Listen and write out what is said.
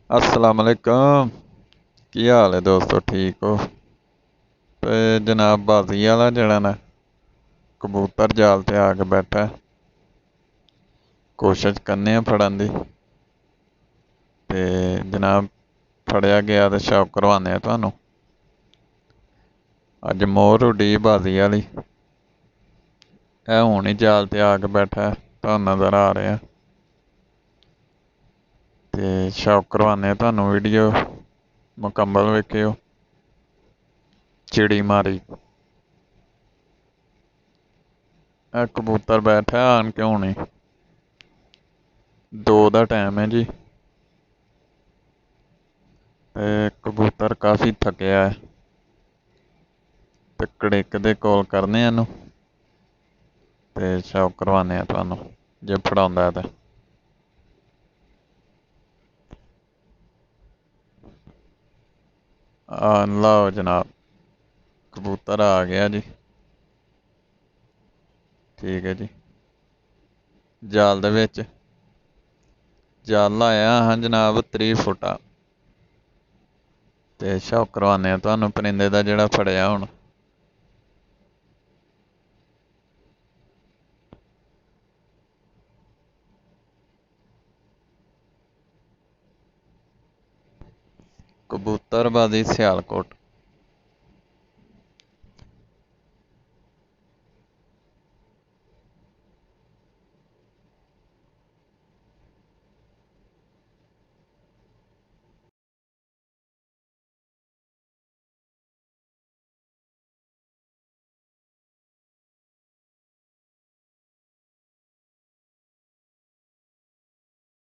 असलामुअलैकुम। की हाल है दोस्तों, ठीक हो? ते जनाब बाजी वाला जड़ा ना कबूतर जाल ते आके बैठा है। कोशिश करने फड़न दी ते जनाब फड़िया गया तो शौक करवाने तुहानू। अज मोर उड्डी बाजी वाली, हुण ही जाल ते आके बैठा है, तुहानू नजर आ रहा। ते शौक करवाने तुहानू, वीडियो मुकम्मल वेखियो। चिड़ी मारी कबूतर बैठा आन के हुणे 2 दा टाइम है जी। ते कबूतर काफ़ी थकिया है ते कड़िक दे कोल करने इनू ते शौक करवाने तुहानू जे फड़ाउंदा ते। लाओ जनाब, कबूतर आ गया जी। ठीक है जी। जाल दे विच जाल लाया हाँ जनाब 30 फुटा ते शौक करवाने तुहानू परिंदे दा जेड़ा फड़िया हुण। कबूतरबाजी सियालकोट।